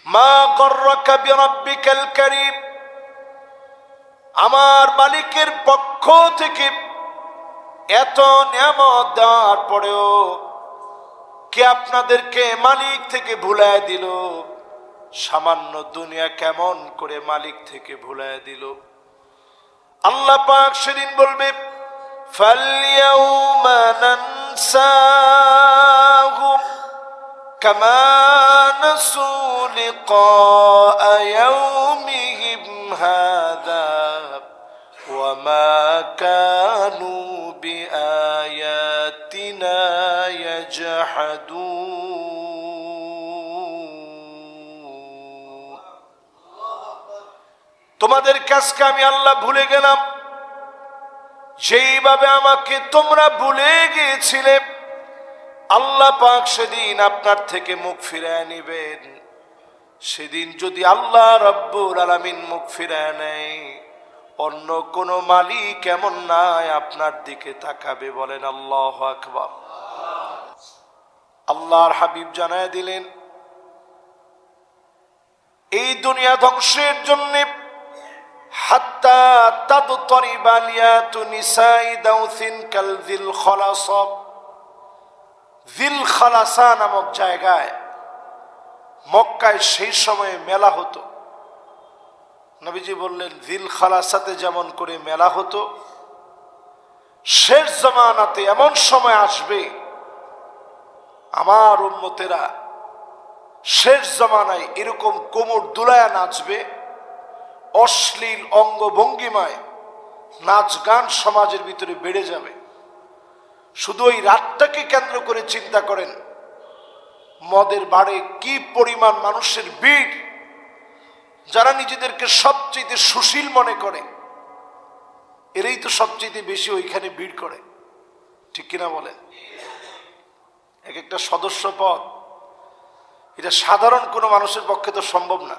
মা গররাকা বিরাব্বিকাল কারীম, আমার মালিকের পক্ষ থেকে এত নিয়ামত দেওয়ার পরেও কে আপনাদেরকে মালিক থেকে ভুলায় দিল? সামান্য দুনিয়া কেমন করে মালিক থেকে ভুলায় দিল? আল্লাহ পাক সেদিন বলবে, ফালইয়াউমা নানসাহুম কামা নাসু লিকা ইয়াউমিহিম হাযা ওয়া মা কানু বিআয়াতিনা ইয়াজহাদুন। তোমাদের কাজকে আমি আল্লাহ ভুলে গেলাম, যেইভাবে আমাকে তোমরা ভুলে গিয়েছিলে। আল্লাহ পাক সেদিন আপনার থেকে মুখ ফিরায় নিবেন। সেদিন যদি আল্লাহ রব্বুল আলামিন মুখ ফিরায় নেয়, অন্য কোন মালিক এমন নাই আপনার দিকে তাকাবে। বলেন আল্লাহু আকবার। আল্লাহর হাবিব জানায় দিলেন, এই দুনিয়া ধ্বংসের জন্য হাত্তা তাদতরিবা লিয়াতু নিসাই দাউসিন কাল যিল খালাসা, যিল খালাসা নামক জায়গায় মক্কায় সেই সময়ে মেলা হতো। নবীজি বললেন, যিল খালাসাতে যেমন করে মেলা হতো, শেষ জামানাতে এমন সময় আসবে আমার উম্মতেরা শেষ জামানায় এরকম কোমর দুলায়া নাচবে, অশ্লীল অঙ্গভঙ্গিমায় নাচ গান সমাজের ভিতরে বেড়ে যাবে। শুধু ওই রাতটাকে কেন্দ্র করে চিন্তা করেন, মদের বাড়ে কি পরিমাণ মানুষের ভিড়, যারা নিজেদেরকে সবচেয়ে সুশীল মনে করে এরাই তো সবচেয়ে বেশি ওইখানে ভিড় করে, ঠিক কিনা বলেন? এক একটা সদস্য পদ, এটা সাধারণ কোনো মানুষের পক্ষে তো সম্ভব না।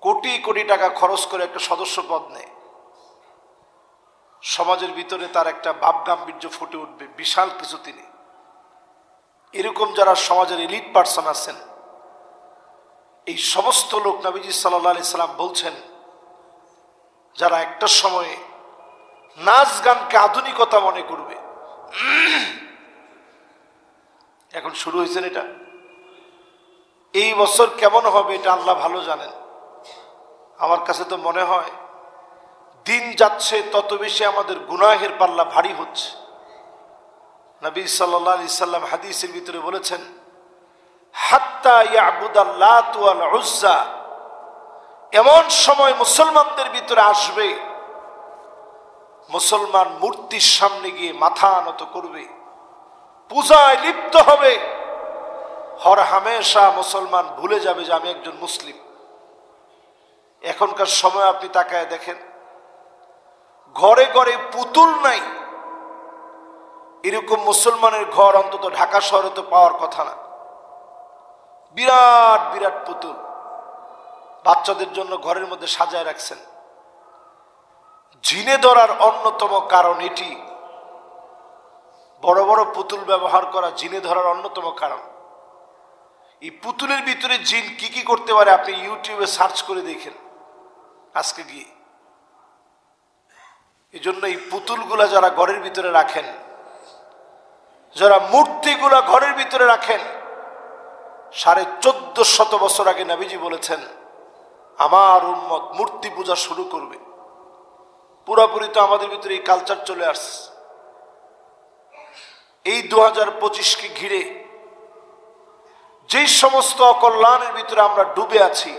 কোটি কোটি টাকা খরচ করে একটা সদস্য পদ নেয়, সমাজের ভিতরে তার একটা ভাব গাম্ভীর্য ফুটে উঠবে, বিশাল কিছু তিনি। এরকম যারা সমাজের এলিট পার্সন আছেন, এই সমস্ত লোক নবীজি সাল্লাল্লাহু আলাইহি সাল্লাম বলছেন, যারা একটা সময়ে নাচ গানকে আধুনিকতা মনে করবে। এখন শুরু হয়েছে এটা, এই বছর কেমন হবে এটা আল্লাহ ভালো জানেন। আমার কাছে তো মনে হয় দিন যাচ্ছে তত বেশি আমাদের গুনাহের পাল্লা ভারী হচ্ছে। নবী সাল্লাল্লাহু আলাইহি সাল্লাম হাদিসের ভিতরে বলেছেন, হাত্তা ইয়াবুদাল লাত ওয়াল উজ্জা, এমন সময় মুসলমানদের ভিতরে আসবে মুসলমান মূর্তির সামনে গিয়ে মাথা নত করবে, পূজায় লিপ্ত হবে। হর হামেশা মুসলমান ভুলে যাবে যে আমি একজন মুসলিম। এখনকার সময় আপনি তাকায় দেখেন, ঘরে ঘরে পুতুল নাই, এরকম মুসলমানের ঘর অন্তত ঢাকা শহরে তো পাওয়ার কথা না। বিরাট বিরাট পুতুল বাচ্চাদের জন্য ঘরের মধ্যে সাজায় রাখছেন। জিনে ধরার অন্যতম কারণ এটি, বড় বড় পুতুল ব্যবহার করা জিনে ধরার অন্যতম কারণ। এই পুতুলের ভিতরে জিন কি কি করতে পারে আপনি ইউটিউবে সার্চ করে দেখেন আজকে গিয়ে। এই জন্য এই পুতুলগুলা যারা ঘরের ভিতরে রাখেন, যারা মূর্তিগুলা ঘরের ভিতরে রাখেন, 1450 বছর আগে নবীজি বলেছেন আমার উম্মত মূর্তি পূজা শুরু করবে। পুরোপুরি তো আমাদের ভিতরে এই কালচার চলে আসছে। এই 2025কে ঘিরে যেই সমস্ত অকল্যাণের ভিতরে আমরা ডুবে আছি,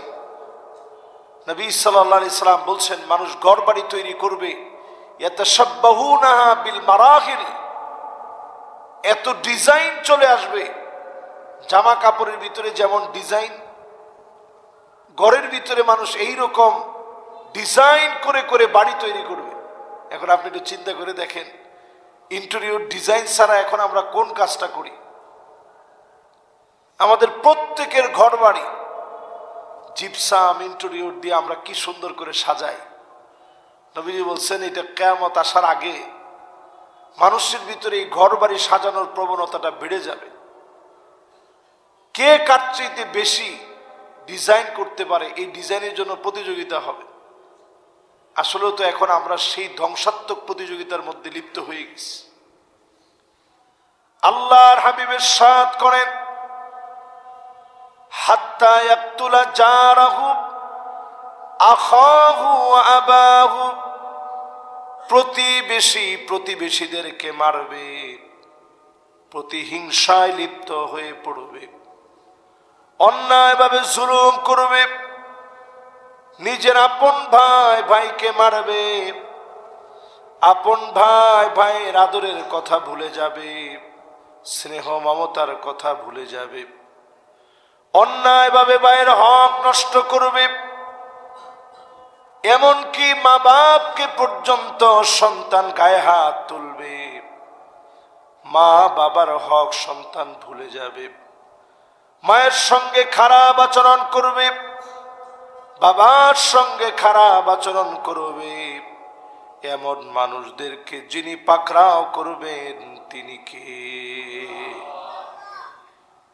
নবী সাল্লাল্লাহু আলাইহি সাল্লাম বলছেন মানুষ ঘর বাড়ি তৈরি করবে, ইয়াতাশাব্বাহুনাহা বিল মারাহিল, এত ডিজাইন চলে আসবে। জামা কাপড়ের ভিতরে যেমন ডিজাইন, ঘরের ভিতরে মানুষ এই রকম ডিজাইন করে করে বাড়ি তৈরি করবে। এখন আপনি একটু চিন্তা করে দেখেন, ইন্টেরিয়র ডিজাইন ছাড়া এখন আমরা কোন কাজটা করি? আমাদের প্রত্যেকের ঘর বাড়ি জিপসাম ইন্টেরিয়র দিয়ে আমরা কি সুন্দর করে সাজাই। নবীজি বলছেন এটা কিয়ামত আসার আগে মানুষের ভিতরে এই ঘর বাড়ি সাজানোর প্রবণতাটা বেড়ে যাবে। কে কার চাইতে বেশি ডিজাইন করতে পারে, এই ডিজাইনের জন্য প্রতিযোগিতা হবে। আসলে তো এখন আমরা সেই ধ্বংসাত্মক প্রতিযোগিতার মধ্যে লিপ্ত হয়ে গেছি। আল্লাহর হাবিবের সাথ করেন, হাত্তা ইয়াকতুলা জারাহু আখাহু ওয়া আবাহু, প্রতিবেশী প্রতিবেশীদেরকে মারবে, প্রতিহিংসায় লিপ্ত হয়ে পড়বে, অন্যায়ভাবে জুলুম করবে, নিজের আপন ভাই ভাইকে মারবে, আপন ভাই ভাইয়ের আদরের কথা ভুলে যাবে, স্নেহ মমতার কথা ভুলে যাবে, অন্যায়ভাবে ভাইয়ের হক নষ্ট করবে, এমনকি মা বাপকে পর্যন্ত সন্তান গায়ে হাত তুলবে, মা বাবার হক সন্তান ভুলে যাবে, মায়ের সঙ্গে খারাপ আচরণ করবে, বাবার সঙ্গে খারাপ আচরণ করবে। এমন মানুষদেরকে যিনি পাকড়াও করবেন তিনি কে?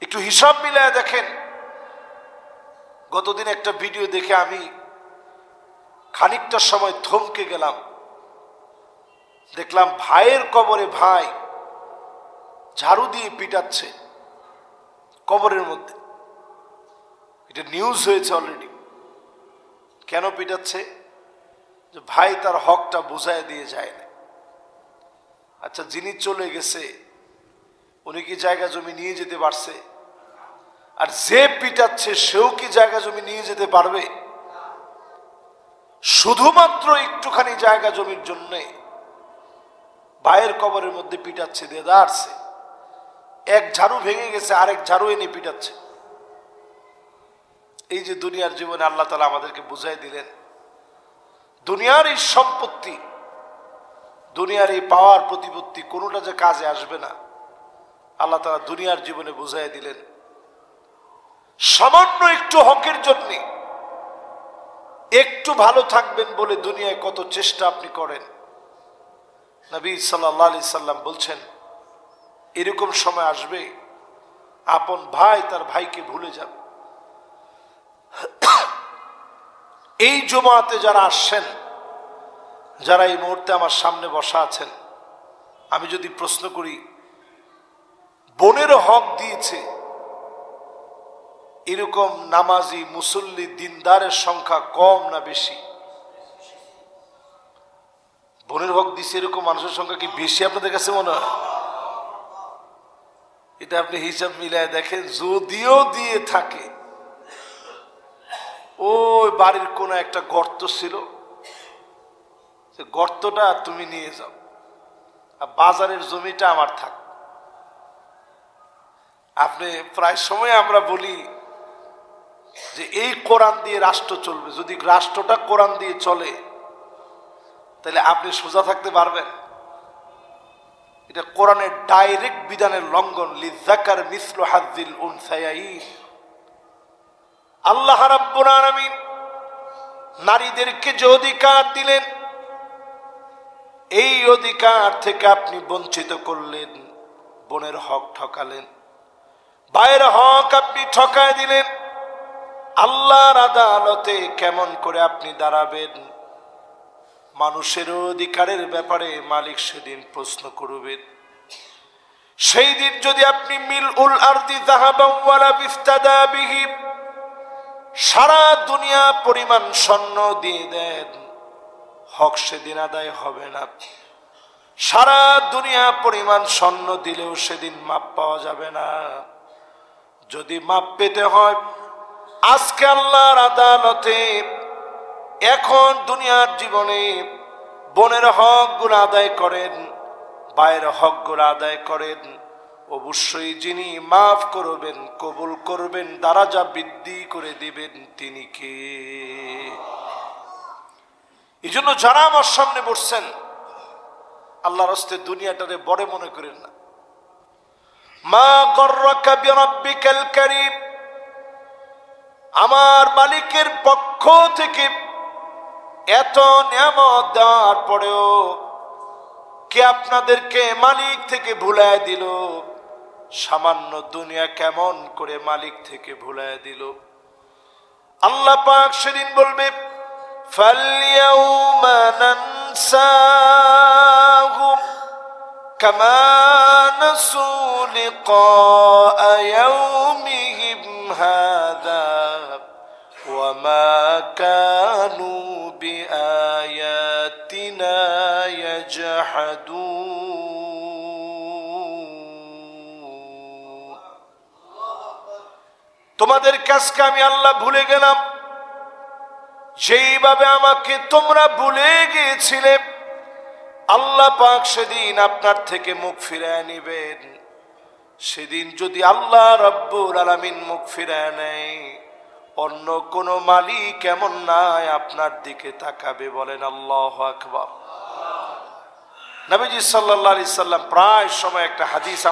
একটু হিসাব মিলায় দেখেন। গতদিন একটা ভিডিও দেখে আমি খানিকটা সময় থমকে গেলাম। দেখলাম ভাইয়ের কবরে ভাই ঝাড়ু দিয়ে পিটাচ্ছে কবরের মধ্যে। এটা নিউজ হয়েছে অলরেডি। কেন পিটাচ্ছে? যে ভাই তার হকটা বুঝায় দিয়ে যায় না। আচ্ছা, যিনি চলে গেছে উনি কি জায়গা জমি নিয়ে যেতে পারছে? আর যে পিটাচ্ছে সেও কি জায়গা জমি নিয়ে যেতে পারবে? শুধুমাত্র একটুখানি জায়গা জমির জন্য ভাইয়ের কবরের মধ্যে পিটাচ্ছে, দেদারছে। এক ঝাড়ু ভেঙে গেছে, আরেক ঝাড়ু এনে পিটাচ্ছে। এই যে দুনিয়ার জীবনে আল্লাহ তাআলা আমাদেরকে বুঝাই দিলেন, দুনিয়ার এই সম্পত্তি, দুনিয়ার এই পাওয়ার প্রতিপত্তি কোনোটা যে কাজে আসবে না, আল্লাহ তাআলা দুনিয়ার জীবনে বুঝাই দিলেন। সামান্য একটু হকের জন্য, একটু ভালো থাকবেন বলে দুনিয়ায় কত চেষ্টা আপনি করেন। নবী সাল্লাল্লাহু আলাইহি সাল্লাম বলছেন, এরকম সময় আসবে আপন ভাই তার ভাইকে ভুলে যাবে। এই জুমাতে যারা আসছেন, যারা এই মুহূর্তে আমার সামনে বসা আছেন, আমি যদি প্রশ্ন করি বোনের হক দিয়েছে এরকম নামাজি মুসল্লি দিনদারের সংখ্যা কম না বেশি? বোনের হক দিছে এরকম মানুষের সংখ্যা কি বেশি আপনাদের কাছে মনে হয়? এটা আপনি হিসাব মিলায় দেখেন। যদিও দিয়ে থাকে, ওই বাড়ির কোন একটা গর্ত ছিল, গর্তটা তুমি নিয়ে যাও, আর বাজারের জমিটা আমার থাক। আপনি প্রায় সময় আমরা বলি যে এই কোরআন দিয়ে রাষ্ট্র চলবে। যদি রাষ্ট্রটা কোরআন দিয়ে চলে তাহলে আপনি সোজা থাকতে পারবেন? এটা কোরআনের ডাইরেক্ট বিধানের লঙ্ঘন। লিযাকার মিসলু হাযিল উনসায়াইন। আল্লাহ রাব্বুল আলামিন নারীদেরকে যে অধিকার দিলেন, এই অধিকার থেকে আপনি বঞ্চিত করলেন, বোনের হক ঠকালেন, ভাইয়ের হক আপনি ঠকায় দিলেন। আল্লাহর আদালতে কেমন করে আপনি দাঁড়াবেন? মানুষের অধিকারের ব্যাপারে মালিক সেদিন প্রশ্ন করবেন। সেই দিন যদি আপনি মিলউল আরদি যাহাবান ওয়ালা বিফতাদা বিহি, সারা দুনিয়া পরিমাণ স্বর্ণ দিয়ে দেন, হক সেদিন আদায় হবে না। সারা দুনিয়া পরিমাণ স্বর্ণ দিলেও সেদিন মাপ পাওয়া যাবে না। যদি মাপ পেতে হয় আজকে আল্লাহর আদালতে, এখন দুনিয়ার জীবনে বোনের হক গুলো আদায় করেন, ভাইয়ের হক গুলো আদায় করেন, অবশ্যই যিনি মাফ করবেন, কবুল করবেন, দারাজা বৃদ্ধি করে দিবেন তিনি কে? এই জন্য যারা আমার সামনে বসছেন, আল্লাহর হস্তে দুনিয়াটারে বড় মনে করেন না। মা গররাকা বিরাব্বিকাল কারীম, আমার মালিকের পক্ষ থেকে এত নিয়ামত দেওয়ার পরেও কে আপনাদেরকে মালিক থেকে ভুলায় দিল? সামান্য দুনিয়া কেমন করে মালিক থেকে ভুলায় দিল? আল্লাহ পাক সেদিন বলবে ফালইয়াউমা নানসাহুম কামা নাসু লিকা ইয়াউমিহিম হাযা ওয়া মা কানু বিআয়াতিনা ইয়াজহাদুন। তোমাদের কাজকে আমি আল্লাহ ভুলে গেলাম যেইভাবে আমাকে তোমরা ভুলে গিয়েছিলে। আল্লাহ পাক সেদিন আপনার থেকে মুখ ফিরায় নিবেন। সেদিন যদি আল্লাহ রব্বুল আলামিন মুখ ফিরায় নেয়, অন্য কোন মালিক এমন নাই আপনার দিকে তাকাবে। বলেন আল্লাহু আকবার। নবীজি সাল্লাল্লাহু আলাইহি সাল্লাম প্রায় সময় একটা হাদিস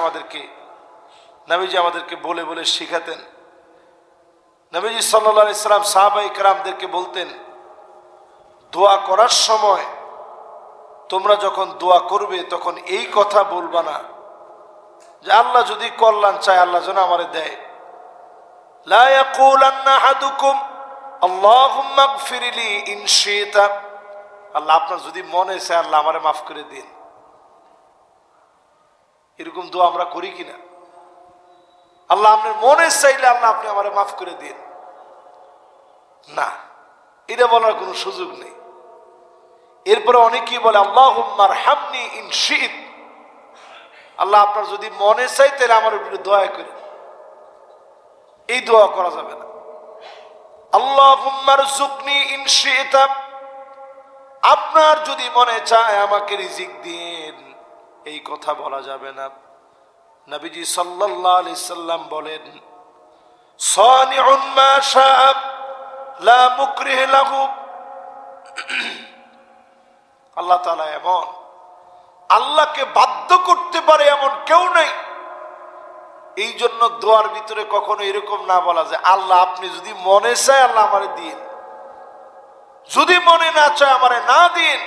নবীজি আমাদেরকে বলে বলে শিখাতেন। নবীজি সাল্লাল্লাহু আলাইহি সাল্লাম সাহাবায়ে কেরামদেরকে বলতেন, দোয়া করার সময় তোমরা যখন দোয়া করবে তখন এই কথা বলবা না যে আল্লাহ যদি কল্যাণ চায় আল্লাহ যেন আমারে দেয়। লা ইয়াকুলান্না আহাদুকুম আল্লাহুম্মা গফিরলি ইন শিতা। আল্লাহ আপনার যদি মনে চায় আল্লাহ আমারে মাফ করে দিন। এরকম দোয়া আমরা করি কিনা? আল্লাহ আপনার মনে চাইলে আল্লাহ আপনি আমারে মাফ করে দিন না, এটা বলার কোনো সুযোগ নেই। এরপরে অনেকেই বলে আল্লাহুম্মা আরহামনি ইন শিত। আল্লাহ আপনার যদি মনে চাই তাহলে আমার উপরে দয়া করে। এই দোয়া করা যাবে না। আল্লাহুম্মা রযুকনি ইন শিতা। আপনার যদি মনে চায় আমাকে রিজিক দিন, এই কথা বলা যাবে না। নবীজি সাল্লাল্লাহু আলাইহি সাল্লাম বলেন, সানিউন মা শাআ লা মুকরিহ লাহু। আল্লাহ তাআলা এমন, আল্লাহকে বাধ্য করতে পারে এমন কেউ নাই। এই জন্য দোয়ার ভিতরে কখনো এরকম না বলা যায় আল্লাহ আপনি যদি মনে চায় আল্লাহ আমারে দিন, যদি মনে না চায় আমারে না দিন।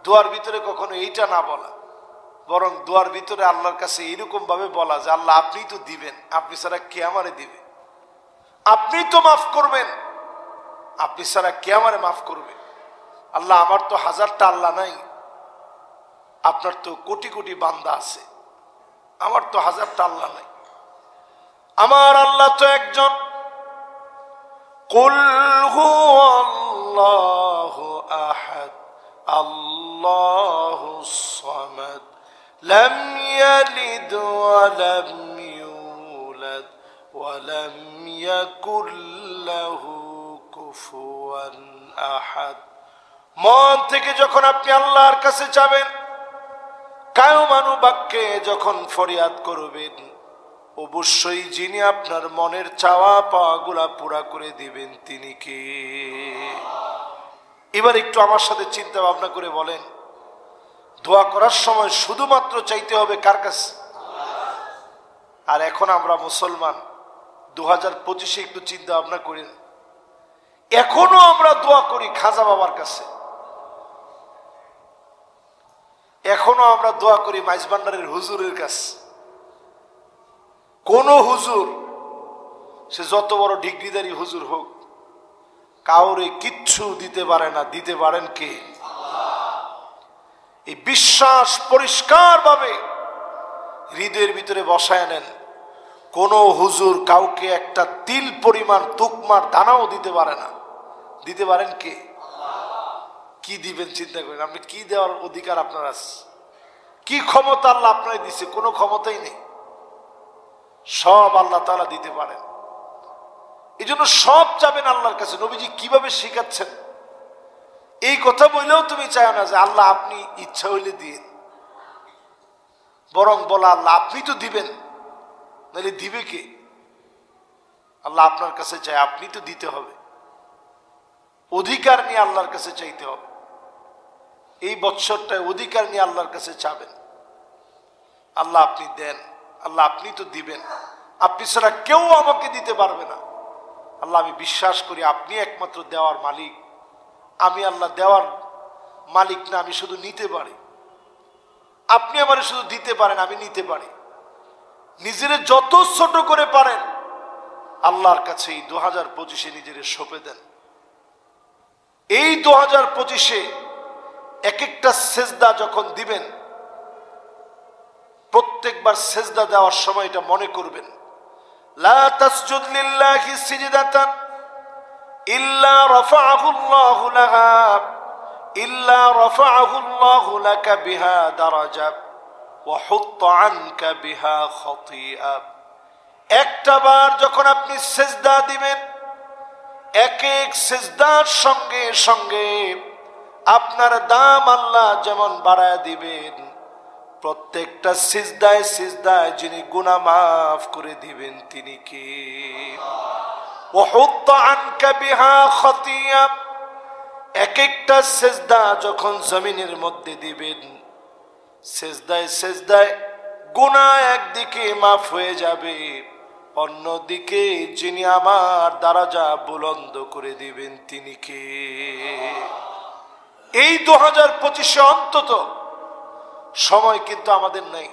দোয়ার ভিতরে কখনো এইটা না বলা, বরং দোয়ার ভিতরে আল্লাহর কাছে এরকম ভাবে বলা যে আল্লাহ আপনি তো দিবেন, আপনি ছাড়া কে আমারে দিবে? আপনি তো মাফ করবেন, আপনি ছাড়া কে আমারে মাফ করবে? আল্লাহ আমার তো হাজারটা আল্লাহ নাই, আপনার তো কোটি কোটি বান্দা আছে, আমার তো হাজারটা আল্লাহ নাই। আমার আল্লাহ তো একজন। কুল হুয়াল্লাহু আহাদ আল্লাহুস সামাদ লাম ইয়ালিদ ওয়া লাম ইউলাদ ওয়া লাম ইয়াকুল লাহু কুফুয়ান আহাদ। মন থেকে যখন আপনি আল্লাহর কাছে যাবেন, কায়মানু বাক্যে যখন ফরিয়াদ করবেন, অবশ্যই যিনি আপনার মনের চাওয়া পাওয়াগুলা পুরা করে দিবেন তিনি কে? এবার একটু আমার সাথে চিন্তা ভাবনা করে বলেন, দোয়া করার সময় শুধুমাত্র চাইতে হবে কার কাছে? আর এখন আমরা মুসলমান 2025-এ একটু চিন্তা ভাবনা করি, এখনো আমরা দোয়া করি খাজা বাবার কাছে, এখনো আমরা দোয়া করি মাইজভান্ডারের হুজুরের কাছে। কোন হুজুর, সে যত বড় ডিগ্রিধারী হুজুর হোক, কাউরে কিচ্ছু দিতে পারে না, দিতে পারেন কে? এই বিশ্বাস পরিষ্কার ভাবে হৃদয়ের ভিতরে বসায় নেন। কোন হুজুর কাউকে একটা তিল পরিমাণ তুকমার দানাও দিতে পারে না, দিতে পারেন কে? কি দিবেন চিন্তা করেন। আপনি কি দেওয়ার অধিকার আপনার আছে? কি ক্ষমতা আল্লাহ আপনার দিছে? কোনো ক্ষমতাই নেই, সব আল্লাহ তাআলা দিতে পারেন। এই জন্য সব চাবেন আল্লাহর কাছে। নবীজি কিভাবে শিখাচ্ছেন, এই কথা বললেও তুমি চাও না যে আল্লাহ আপনি ইচ্ছা হইলে দিন, বরং বলা আল্লাহ আপনি তো দিবেন, নাহলে দিবে কে? আল্লাহ আপনার কাছে চাই, আপনি তো দিতে হবে। অধিকার নিয়ে আল্লাহর কাছে চাইতে হবে। এই বৎসরটায় অধিকার নিয়ে আল্লাহর কাছে চাবেন, আল্লাহ আপনি দেন, আল্লাহ আপনি তো দিবেন, আপনি ছাড়া কেউ আমাকে দিতে পারবে না। আল্লাহ আমি বিশ্বাস করি আপনি একমাত্র দেওয়ার মালিক, আমি আল্লাহ দেওয়ার মালিক না, আমি শুধু নিতে পারি। আপনি আমারে শুধু দিতে পারেন, আমি নিতে পারি। নিজের যত ছোট করে পারেন আল্লাহর কাছে এই 2025-এ নিজের সঁপে দেন। এই 2025-এ এক একটা সেজদা যখন দিবেন, প্রত্যেকবার সেজদা দেওয়ার সময় এটা মনে করবেন, লা তাসজুদ লিল্লাহি সিজদাতান ইল্লা রাফাআহু আল্লাহু লাহা ইল্লা রাফাআহু আল্লাহু লাকা বিহা দারাজা ওয়া হুত্তা আনকা বিহা খাতিআ। একটা বার যখন আপনি সেজদা দিবেন, এক এক সেজদার সঙ্গে সঙ্গে আপনার দাম আল্লাহ যেমন বাড়ায় দিবেন, প্রত্যেকটা সিজদায় সিজদায় যিনি গুনাহ মাফ করে দিবেন তিনি কে? ওয়া হুত্তা আনকা বিহা খাতিআ। এক একটা সিজদা যখন জমিনের মধ্যে দিবেন, সিজদায় সিজদায় গুনাহ একদিকে মাফ হয়ে যাবে, অন্যদিকে যিনি আমার দরজা বুলন্দ করে দিবেন তিনি কে? এই 2025-এ অন্তত সময় কিন্তু আমাদের নাই।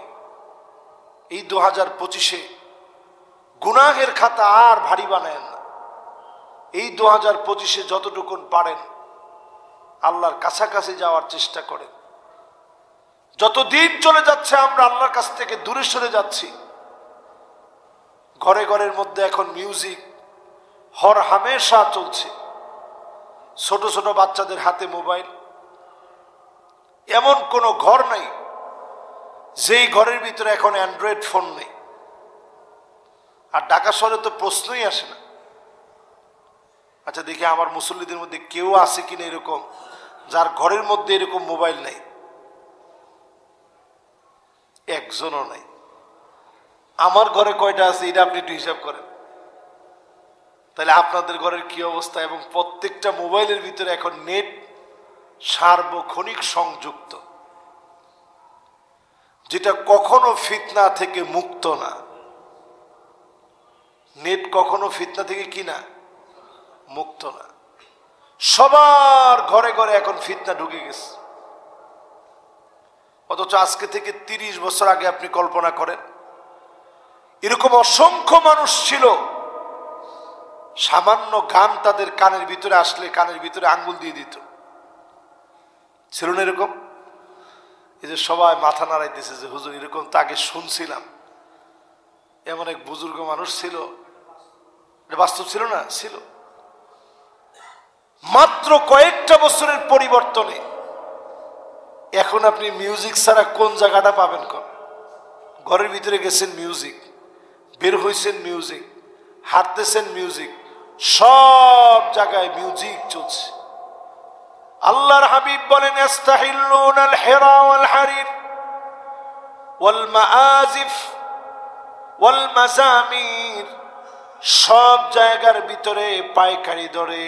এই 2025-এ গুনাহের খাতা আর ভারী বানায়েন না। এই 2025-এ যতটুকুন পারেন আল্লাহর কাছাকাছি যাওয়ার চেষ্টা করেন। যত দিন চলে যাচ্ছে আমরা আল্লাহর কাছ থেকে দূরে সরে যাচ্ছি। ঘরে ঘরের মধ্যে এখন মিউজিক হর হামেশা চলছে, ছোট ছোট বাচ্চাদের হাতে মোবাইল। এমন কোনো ঘর নাই যেই ঘরের ভিতরে এখন অ্যান্ড্রয়েড ফোন নেই। আর ঢাকা শহরে তো প্রশ্নই আসে না। আচ্ছা দেখি আমার মুসল্লিদের মধ্যে কেউ আছে কিনা এরকম যার ঘরের মধ্যে এরকম মোবাইল নেই? একজনও নাই। আমার ঘরে কয়টা আছে এটা আপনি একটু হিসাব করেন, তাহলে আপনাদের ঘরের কি অবস্থা। এবং প্রত্যেকটা মোবাইলের ভিতরে এখন নেট সার্বক্ষণিক সংযুক্ত, যেটা কখনো ফিতনা থেকে মুক্ত না। নেট কখনো ফিতনা থেকে কি না মুক্ত না। সবার ঘরে ঘরে এখন ফিতনা ঢুকে গেছে। অথচ আজকে থেকে 30 বছর আগে আপনি কল্পনা করেন, এরকম অসংখ্য মানুষ ছিল, সামান্য গান তাদের কানের ভিতরে আসলে কানের ভিতরে আঙ্গুল দিয়ে দিত। ছিল না এরকম? এই যে সবাই মাথা নাড়াইতেছে যে হুজুর এরকম তো আগে শুনছিলাম। এমন এক বুজুর্গ মানুষ ছিল, এটা বাস্তব ছিল না? ছিল। মাত্র কয়েকটা বছরের পরিবর্তনে এখন আপনি মিউজিক ছাড়া কোন জায়গাটা পাবেন? কোন ঘরের ভিতরে গেছেন মিউজিক, বের হয়েছেন মিউজিক, হাঁটতেছেন মিউজিক, সব জায়গায় মিউজিক চলছে। আল্লাহর হাবিব বলেন, ইস্তাহিল্লুনাল হিরা ওয়াল হারির ওয়াল মাআজিফ ওয়াল মাজামির। সব জায়গার ভিতরে পাইকারি দরে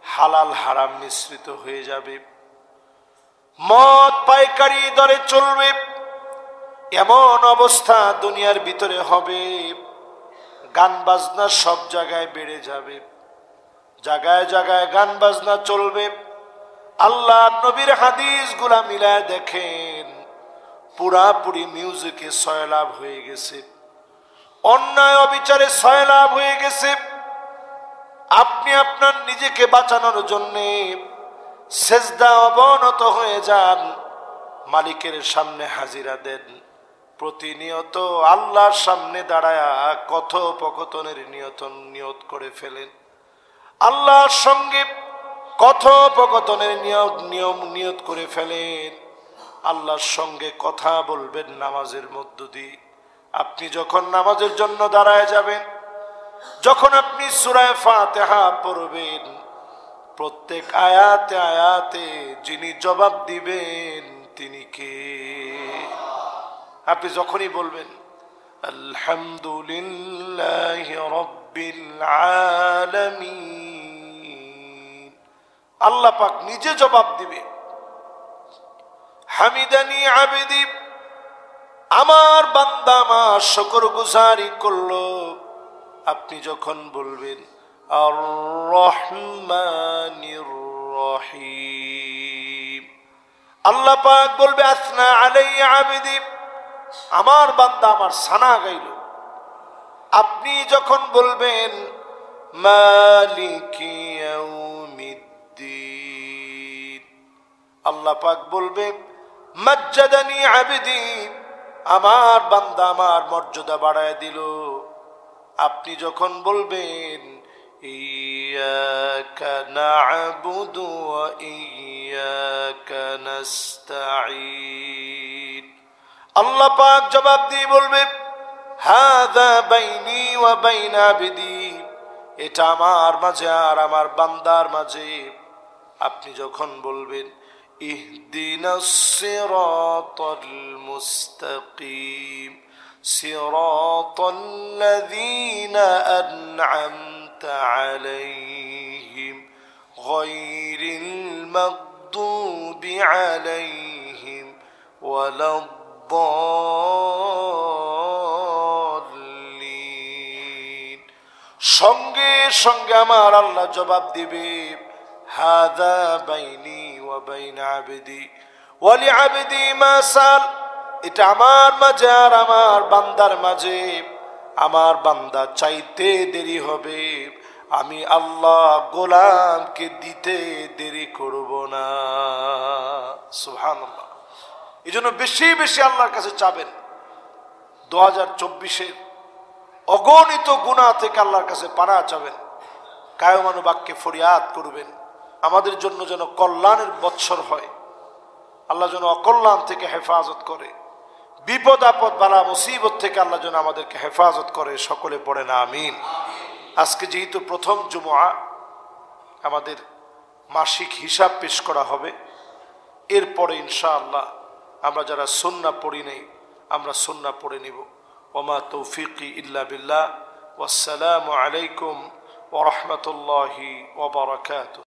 হালাল হারাম মিশ্রিত হয়ে যাবে। মদ পাইকারি দরে চলবে, এমন অবস্থা দুনিয়ার ভিতরে হবে। গান বাজনা সব জায়গায় বেড়ে যাবে, জায়গায় জায়গায় গান বাজনা চলবে। আল্লাহ নবীর হাদিস গুলা মিলায় দেখেন, পুরাপুরি মিউজিকে সয়লাভ হয়ে গেছে, অন্যায় অবিচারে সয়লাভ হয়ে গেছে। আপনি আপনার নিজেকে বাঁচানোর জন্যে সেজদা অবনত হয়ে যান, মালিকের সামনে হাজিরা দেন, প্রতিনিয়ত আল্লাহর সামনে দাঁড়ায়া কথোপকথনের নিয়ত করে ফেলেন। আল্লাহর সঙ্গে কথোপকথনের নিয়ত করে ফেলেন। আল্লাহর সঙ্গে কথা বলবেন নামাজের মধ্য দিয়ে। আপনি যখন নামাজের জন্য দাঁড়ায় যাবেন, যখন আপনি সূরা ফাতিহা পড়বেন, প্রত্যেক আয়াতে আয়াতে যিনি জবাব দিবেন তিনি কে? আপনি যখনই বলবেন আলহামদুলিল্লাহি রাব্বিল আলামিন, আল্লাহ পাক নিজে জবাব দিবে। হামিদানি আবেদি, আমার বান্দা আমার শুকরগুজারি করলো। আপনি যখন বলবেন আর রহমানির রহিম, আল্লাহ পাক বলবে আসনা আলাইয়া আবেদি, আমার বান্দা আমার সানা গাইল। আপনি যখন বলবেন মালিকি ইয়াউমিদ্দিন, আল্লাহ পাক বলবেন মাজ্জাদানি আবদি, আমার বান্দা আমার মর্যাদা বাড়ায় দিল। আপনি যখন বলবেন ইয়াকা না'বুদু ওয়া ইয়াকা নাস্তাঈন, আল্লাহ পাক জবাব দিয়ে বলবে হাযা বাইনি ওয়া বাইনা আবদি, এটা আমার মাঝে আর আমার বান্দার মাঝে। আপনি যখন বলবেন ইহদিনাস সিরাতাল মুস্তাকিম সিরাতাল্লাযীনা আন'আমতা আলাইহিম গায়রিল মাগদুবি আলাইহিম ওয়ালাদ-দাল্লিন, সঙ্গে সঙ্গে আমার আল্লাহ জবাব দিবে হাযা বাইনি ওয়া বাইনা আবদি ওয়া লিআবদি মা সাল, এটা আমার মাঝে আর আমার বান্দার মাঝে। আমার বান্দা চাইতে দেরি হবে, আমি আল্লাহ গোলামকে দিতে দেরি করব না। সুবহানাল্লাহ। এই জন্য বেশি বেশি আল্লাহর কাছে চাবেন। 2024-এর অগণিত গুনাহ থেকে আল্লাহর কাছে পানাহ চাবেন, কায়মানু বাক্যে ফরিয়াদ করবেন আমাদের জন্য যেন কল্যাণের বৎসর হয়, আল্লাহ যেন অকল্যাণ থেকে হেফাজত করে, বিপদ আপদ বালা মুসিবত থেকে আল্লাহ যেন আমাদেরকে হেফাজত করে। সকলে পড়েন আমিন। আজকে যেহেতু প্রথম জুমআ, আমাদের মাসিক হিসাব পেশ করা হবে। এরপরে ইনশাআল্লাহ আমরা যারা সুন্নাহ পড়ি নাই আমরা সুন্নাহ পড়ে নিব। ওমা তৌফিকি ইল্লা বিল্লাহ। ওয়াসসালামু আলাইকুম ওয়া রাহমাতুল্লাহি ওয়া বারাকাতুহু।